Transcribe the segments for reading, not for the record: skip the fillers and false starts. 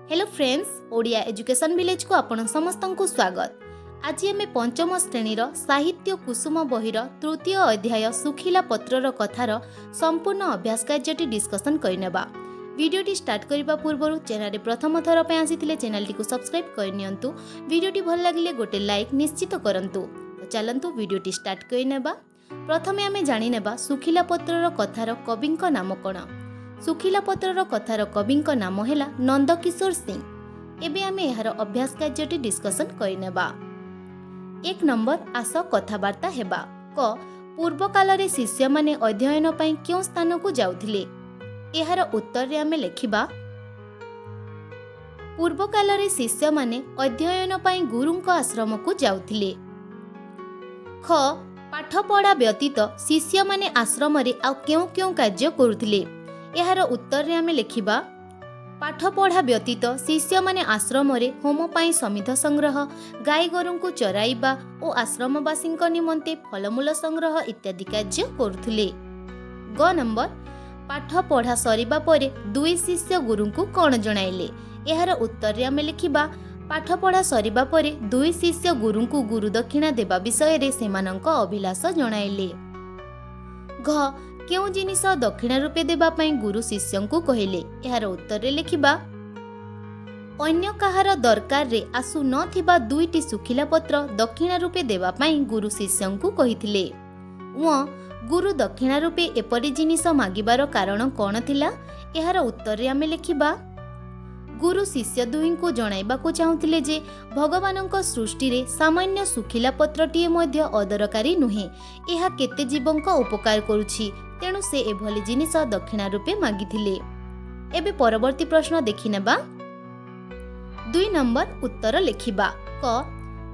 Hello friends, Odia education village को आपण समस्त को स्वागत। आज आम पंचम श्रेणीर साहित्य कुसुम बहिर तृतीय अध्याय सुखिला पत्रर कथार संपूर्ण अभ्यास कार्यटी डिस्कसन करनेबा। वीडियोटी स्टार्ट करने पूर्व चैनल प्रथम थर पे आसी चैनल टी सब्सक्राइब करनियंतु। वीडियोटी भल लगिले गोटे लाइक निश्चित करंतु। तो चलंतु वीडियोटी स्टार्ट करनेबा। प्रथमे आमे जानि नेबा सुखिला पत्रर कथार कविंक नाम कोन। सुखिला पत्रर कथार कविंक नाम हैला नंदकिशोर सिंह। एबे आमे एहार अभ्यास कार्यटी डिस्कसन करनेबा। 1 नंबर आस कथावार्ता हेबा। क पूर्व काल रे शिष्य माने अध्ययन पई क्यों स्थान को जाउथिले। एहार उत्तर रे आमे लेखिबा पूर्व काल रे शिष्य माने अध्ययन पई गुरुंक आश्रम को जाउथिले। ख पाठ पढ़ा व्यतीत शिष्य माने आश्रम रे आ क्यों क्यों कार्य करुथिले। एहार उत्तर रे आमे लेखिबा पाठ पढ़ा व्यतीत शिष्य माने आश्रम रे होम पाई समिध संग्रह, गाई गोरु को चराइबा और आश्रमवासी निमंते फलमूल संग्रह इत्यादि कार्य करुथिले। ग नंबर पाठ पढ़ा सरिबा परे दुई शिष्य गुरु को कौन जणाइले। एहार उत्तर रे आमे लेखिबा पाठ पढ़ा सरिबा परे दुई शिष्य गुरु को गुरु दक्षिणा देबा विषय रे सेमानंक अभिलाष जणाइले। घ केउ जिनिस दक्षिणा रूपे देबा पई गुरु शिष्य को कहिले। एहार उत्तर रे लेखिबा अन्य कहार दरकार रे आसु न थिबा दुईटी सुखिला पत्र दक्षिणा रूपे देबा पई गुरु शिष्य को कहिथिले। गुरु दक्षिणा रूपे एपरि जिनिस मागिबार कारण कोन थिला। एहार उत्तर रे आमे लेखिबा गुरु शिष्य दुहीं को जणाइबाकू चाहुथिले जे भगवानंक सृष्टि रे सामान्य सुखिला पत्रटीए मध्य अदरकारी नुहे। एहा केते जीवंक उपकार करुछि, तेणु से एभली जिनिस दक्षिणा रूपे मागिथिले। एबे परवर्ती प्रश्न देखिनेबा। 2 नंबर उत्तर लेखिबा। क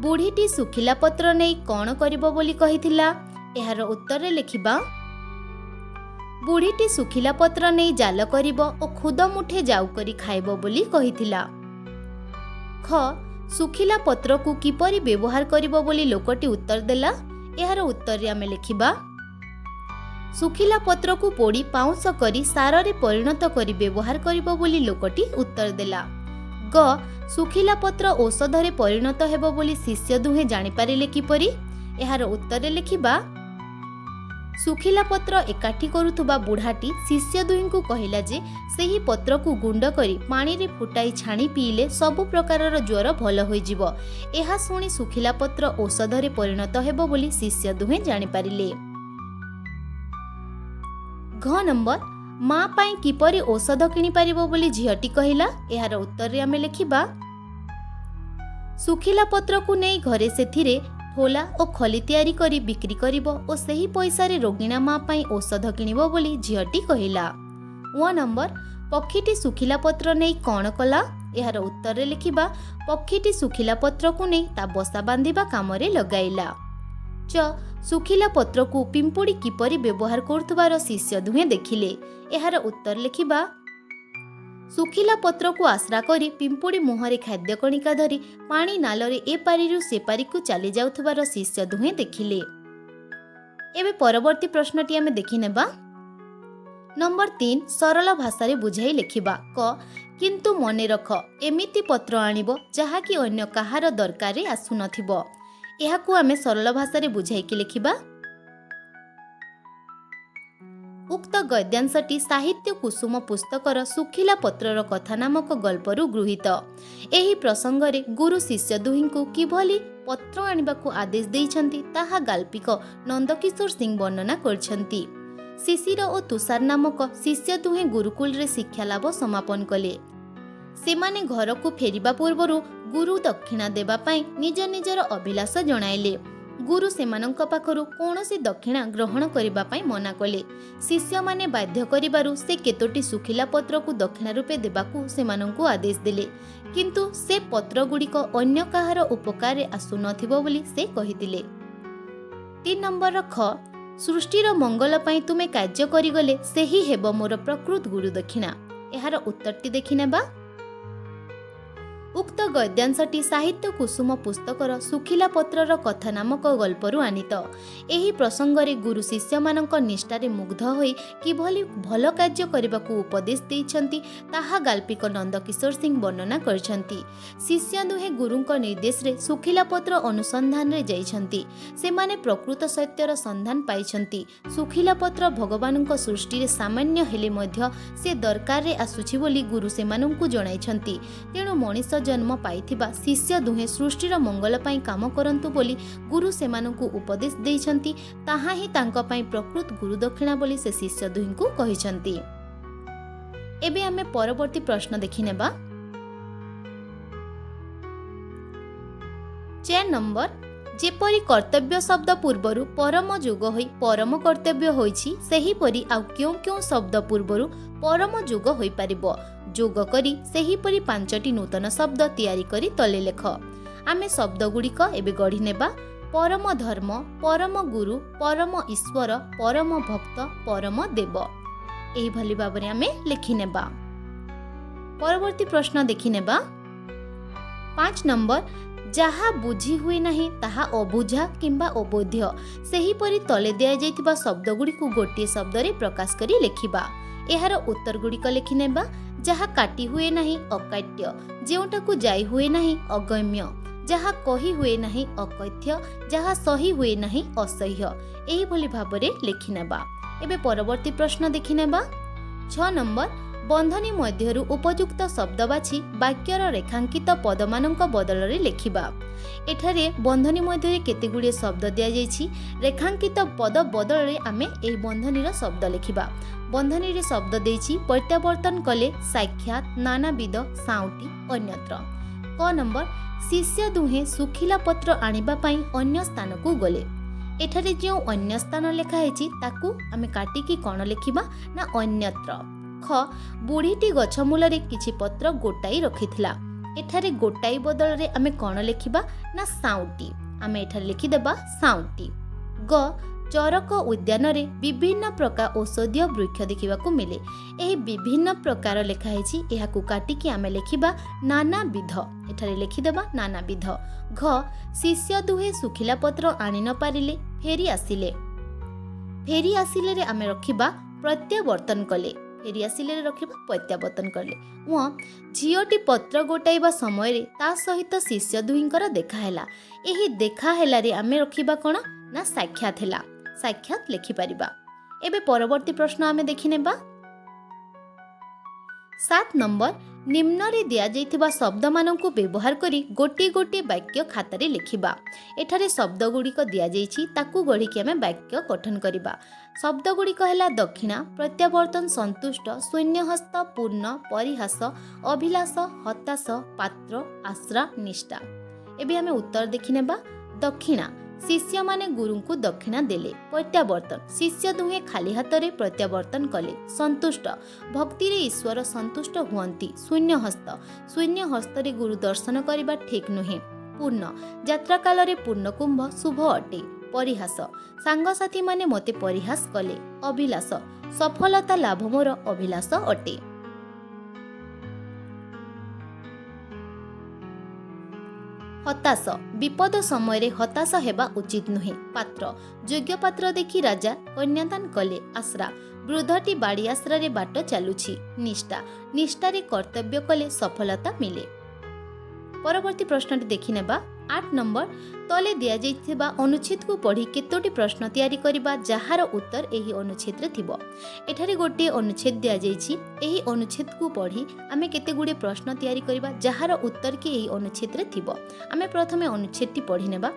बुढ़ीटी सुखिला पत्र नै कोन करिबो बोली कहिथिला। एहार उत्तर रे लेखिबा बुढ़ीटी सुखिला पत्र नहीं जाल करिबो और खुद मुठे जाऊ करी खाइबो बोली कहिथिला। ख सुखिला पत्र को किपरि व्यवहार करिबो बोली लोकटी उत्तर देला। एहार उत्तर रे आमे लेखिबा सुखिला पत्र को पोड़ी पाउंस करी सार रे परिणत करी व्यवहार करिबो बोली लोकटी उत्तर देला। ग सुखिला पत्र औषध रे परिणत हेबो बोली शिष्य दुहे जानि पारिले किपरि। एहार उत्तर रे लेखिबा सुखिला पत्र एकाठी करुथुबा बुढ़ाटी शिष्य दुहीं को कहिला जे सेही पत्र को गुंड करी पानी रे फुटाई छाणी पीले सबु प्रकारर ज्वर भल होई जिवो। एहा सुनी सुखिला पत्र औषध रे परिणत हेबो बोली शिष्य दुहे जानि पारिले। घ नंबर माँ पाई किपरि औषध किनि पारिबो बोली झियटी कहिला। एहार उत्तर रे आमे लेखिबा सुखिला पत्र को नै घरे सेथिरे ठोला और खली तैयारी करी बिक्री करिबो और सही पैसा रे रोगिणा माँ पाई औषध किनिबो बोली झियटी कहिला। 1 नंबर पक्षीटी सुखिला पत्र नै कोन कला। एहार उत्तर रे लिखिबा पक्षीटी सुखिला पत्र को नै ता बसा बांधिबा काम रे लगाइला। च सुखिला पत्र को पिंपुड़ी किपरि व्यवहार करथुबार शिष्य दुहे देखिले। एहार उत्तर लिखिबा सुखिला पत्र को आश्रा करी पिंपुड़ी मुहरे खाद्य कणिका धरी पानी नालरे ए पारिरु से पारी को चली जाउथुबार शिष्य दुहे देखिले। एबे परवर्ती प्रश्नटी आमे देखिनेबा। नंबर 3 सरल भाषा रे बुझाई लेखिबा। क किंतु मने रख एमिति पत्र आनिबो जहा कि अन्य कहार दरकार रे आसु नथिबो। एहाकू आमे सरल भाषा रे बुझाई कि लेखिबा। उक्त गद्यांशटी साहित्य कुसुम पुस्तकर सुखिला पत्रर कथा नामक गल्परू गृहीत। एही प्रसंग रे गुरु शिष्य दुहीं को किभली पत्र आनिबाकू आदेश देइछंती ताहा गाल्पिक नंदकिशोर सिंह वर्णना करछंती। शिशिर और तुषार नामक शिष्य दुहे गुरुकुल रे शिक्षा लाभ समापन कले। सेमाने घर को फेरिबा पूर्वरु गुरु दक्षिणा देबा पई निज निजर अभिलाष जणाइले। गुरु सेमानंक पाखरु कोनोसी दक्षिणा ग्रहण करिबा पई मना कले। शिष्य माने बाध्य करिबारु से केतोटी सुखिला पत्र को दक्षिणा रूपे देबाकू सेमानंकु आदेश देले, किंतु से पत्र गुड़िक अन्य कहार उपकार आसु नथिबो बोली से कहितिले। 3 नंबर ख सृष्टिर मंगल पई तुमे कार्य करिगले सेही हेबो मोर प्रकृत गुरु दक्षिणा। एहार उत्तरटी देखिनेबा। उक्त गद्यांशटी साहित्य कुसुम पुस्तकर सुखिला पत्रर कथा नामक गल्परू आनीत। एही प्रसंगरे गुरु शिष्य मानक निष्ठारे मुग्ध होई किभली भल कार्य करबाकू उपदेश देइछन्ति ताहा गाल्पिक नंदकिशोर सिंह वर्णना करछन्ति। शिष्य दुहे गुरुंक निर्देश रे सुखिला पत्र अनुसंधान रे जाइछन्ति। सेमाने प्रकृत सत्यर संधान पाइछन्ति। सुखिला पत्र भगवानक सृष्टि रे सामान्य हेले मध्य से दरकार रे आसुछि बोली गुरु सेमानंकु जणाइछन्ति। तेणु मनीष जन्म पाइथिबा शिष्य दुहे सृष्टिर मंगल पाई काम करंतु बोली गुरु सेमानंकु उपदेश देइछन्ति। ताहा ही तांका पाई प्रकृत गुरु दक्षिणा बोली से शिष्य दुहिंकु कहिछन्ति। एबे आमे परवर्ती प्रश्न देखिनेबा। 4 नंबर, जेपरी कर्तव्य शब्द पूर्वरु परम जुग होई परम कर्तव्य होईछि सेहीपरि आउ क्यों क्यों शब्द पूर्वरु परम जुग होई परिबो। जोग करी सेहीपरि 5टी नूतन शब्द तैयारी करी तले लेख। आमे शब्द गुड़िक एबे गढ़ी नेबा। परम धर्म, परम गुरु, परम ईश्वर, परम भक्त, परम देव। एही भली भाबरे आमे लिखि नेबा। परवर्ती प्रश्न देखि नेबा। 5 नंबर, जहा बुझी हुए नहीं ताहा अबुझा किंबा अबोध्य सेहीपरि तले दिया जाइतिबा शब्द गुड़िकु गोटिए शब्द रे प्रकाश करी लेखिबा। एहार उत्तर गुड़िक लिखि नेबा। जहा काटी हुए नहीं अकाट्य, जेउटाकु जाई हुए नहीं अगम्य, जहा कही हुए नहीं अकथ्य, जहा सही हुए नहीं असह्य। एही भली भाबरे लिखि नेबा। एबे परवर्ती प्रश्न देखि नेबा। 6 नंबर, बंधनी मध्यरु उपयुक्त शब्द बाछि वाक्यर रेखांकित पदमानंक बदलरे लेखिबा। एठारे बंधनी मध्यरे केते गुडे शब्द दिया जाइछि। रेखांकित पद बदलरे आमे एही बंधनीर शब्द लेखिबा। बंधनी रे शब्द देइछि प्रत्यावर्तन कले साक्षात, नानाविध, साउटी, अन्यत्र। क नंबर, शिष्य दुहे सुखिला पत्र आनिबा पई अन्य स्थान को गले। एठारे जो अन्य स्थान लेखा हेछि ताकू आमे काटिकी कोन लेखिबा ना अन्यत्र। ख, बुढ़ीटी गछ मूलरे किछि पत्र गोटाई रखिथिला। एठारे गोटाई बदल रे आमे कोन लेखिबा ना साउटी। आमे एठारे लिखि देबा साउटी। ग, चरक उद्यान रे विभिन्न प्रकार औषधीय वृक्ष देखिबाकू मिले। एही विभिन्न प्रकार लेखा हेछि एहाकू काटिकी आमे लेखिबा नानाविध। एठारे लिखि देबा नानाविध। घ, शिष्य दुहे सुखिला पत्र आनि न पारिले फेरी आसिले। फेरी आसिले रे आमे रखिबा प्रत्यावर्तन कले। फेरी आसिले रे रखिबा प्रत्यावर्तन कले। व, झियोटी पत्र गोटाइबा समय रे ता सहित शिष्य दुहिंकर देखा हैला। एही देखा हैला रे आमे रखिबा कोन ना साक्षात हैला। साक्षात लिखि परिबा। एबे परवर्ती प्रश्न आमे देखि नेबा। 7 नंबर, निम्न रे दिया जाइथिबा शब्द माननकु व्यवहार करी गोटी गोटी वाक्य खातारे लिखिबा। एठारे शब्द गुड़िक दिया जाइछि ताकू गढ़ी के आमे वाक्य गठन करिबा। शब्द गुड़िक हैला दक्षिणा, प्रत्यावर्तन, संतुष्ट, शून्यहस्त, पूर्ण, परिहास, अभिलाष, हताश, पात्र, आश्रा, निष्ठा। एबे आमे उत्तर देखि नेबा। दक्षिणा, शिष्य माने गुरु को दक्षिणा देले। प्रत्यावर्तन, शिष्य दुहे खाली हाथ रे प्रत्यावर्तन कले। संतुष्ट, भक्ति रे ईश्वर संतुष्ट हुअंती। शून्यहस्त, शून्य हस्त रे गुरु दर्शन करिबा ठीक नुहे। पूर्ण, यात्रा काल रे पूर्ण कुंभ शुभ अटे। परिहास, सांगसाथी माने मते परिहास कले। अभिलाष, सफलता लाभ मोर अभिलाष अटे। हताश, विपद समय रे हताश हेबा उचित नुहे। पात्र, योग्य पात्र देखि राजा कन्यादान कले। आश्रा, वृद्धटी बाड़ी आश्रा रे बाट चालुछि। निष्ठा, निष्ठा रे कर्तव्य कले सफलता मिले। परवर्ती प्रश्नटी देखि नेबा। 8 नंबर, तले दिया जाइथिबा अनुच्छेद को पढ़ी केतोटी प्रश्न तैयारी करिबा जहार उत्तर एही अनुच्छेद रे थिबो। एठारे गोटे अनुच्छेद दिया जाइछि। एही अनुच्छेद को पढ़ी आमे केते गुडे प्रश्न तैयारी करिबा जहार उत्तर के एही अनुच्छेद रे थिबो। आमे प्रथमे अनुच्छेदटी पढ़ी नेबा।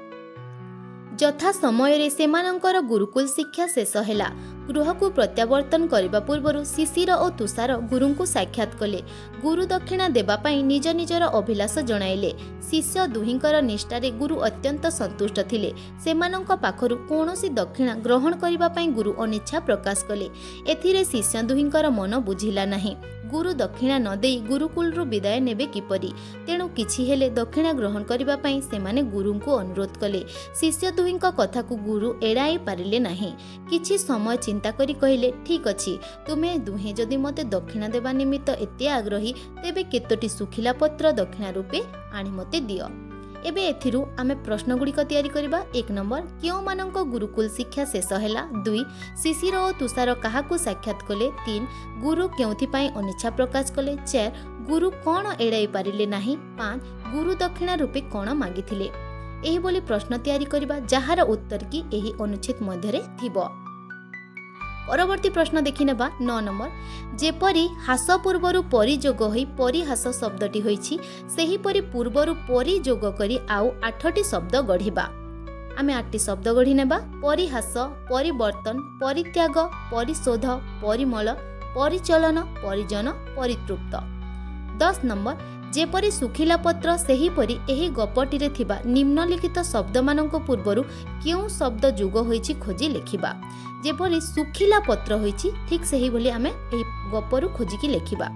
यथा समय रे सेमानंकर गुरुकुल शिक्षा शेष हैला। गृह को प्रत्यावर्तन करबा पूर्वरु शिशिर और तुषार गुरु को साक्षात कले। गुरु दक्षिणा देबा पई निज निजर अभिलाष जणाइले। शिष्य दुहिंकर निष्ठारे गुरु अत्यंत संतुष्ट थिले। सेमानंक पाखरु कोनोसी दक्षिणा ग्रहण करबा पई गुरु अनिच्छा प्रकाश कले। एथिरे शिष्य दुहिंकर मन बुझिला नाही। गुरु दक्षिणा न देई गुरुकुल रु विदाय नेबे किपरि। तेणु किछि हेले दक्षिणा ग्रहण करबा पई सेमाने गुरु को अनुरोध कले। शिष्य दुहिंक कथा को गुरु एड़ाई पारिले नाही। किछि समय चिंता करी कहिले ठीक अछि तुमे दुहे जदि मते दक्षिणा देवा निमित्त एते आग्रही तेबे केतोटी सुखिला पत्र दक्षिणा रूपे आनी मते दियो। एबे एथिरु आमे प्रश्न गुड़िक तैयारी करिबा। 1 नंबर क्यों मानक गुरुकुल शिक्षा शेष हैला। 2 शिशिर और तुषार काहाकू साक्षात कले। 3 गुरु केउथि पई अनिच्छा प्रकाश कले। 4 गुरु कोन एड़ाई पारिले नाही। 5 गुरु दक्षिणा रूपे कोन मागिथिले। एही बोली प्रश्न तैयारी करिबा जहार उत्तर की एही अनुच्छेद मध्यरे थिबो। परवर्ती प्रश्न देखि नेबा। 9 नंबर जेपरी हास पूर्वरु परिजोग होई परिहास शब्दटी होईछि सेही परि पूर्वरु परिजोग करी आउ 8टी शब्द गढ़िबा। आमे 8टी शब्द गढ़ी नेबा। परिहास, परिवर्तन, परित्याग, परिशोध, परिमल, परिचलन, परिजन, परितृप्त। 10 नंबर जेपरी सुखिला पत्र सेही परि एही गपटिरे थिबा निम्नलिखित शब्द मानक पूर्वरु केउ शब्द जोग होईछि खोजी लेखिबा। जेपरी सुखिला पत्र होईछि ठीक सेही बोली आमे एही गपरु खोजिकी लेखिबा।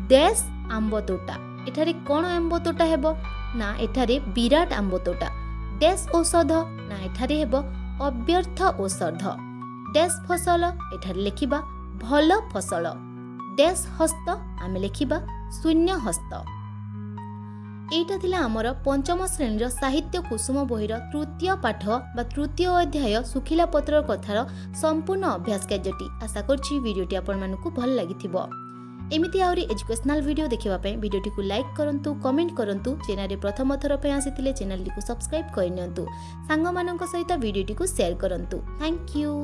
डैश आंब तोटा एठारे कोन आंब तोटा हेबो ना एठारे विराट आंब तोटा। डैश औषध ना एठारे हेबो अव्यर्थ औषध। डैश फसल एठारे लेखिबा भल फसल। डैश हस्त आमे लेखिबा शून्य हस्त। एटा थिला हमर पंचम श्रेणीर साहित्य कुसुम बहिर तृतीय पाठ बा तृतीय अध्याय सुखिला पत्र कथार संपूर्ण अभ्यास कार्यटी। आशा करछि वीडियोटी आपण मानकु भल लागिथिबो। एमिति आउरी एजुकेशनल वीडियो देखिबा पय वीडियोटी को लाइक करंतु, कमेंट करंतु। चैनल रे प्रथम थर पे आसीतिले चैनल को सब्सक्राइब करनियंतु। सांग मानक सहित वीडियोटी को शेयर करंतु। Thank you.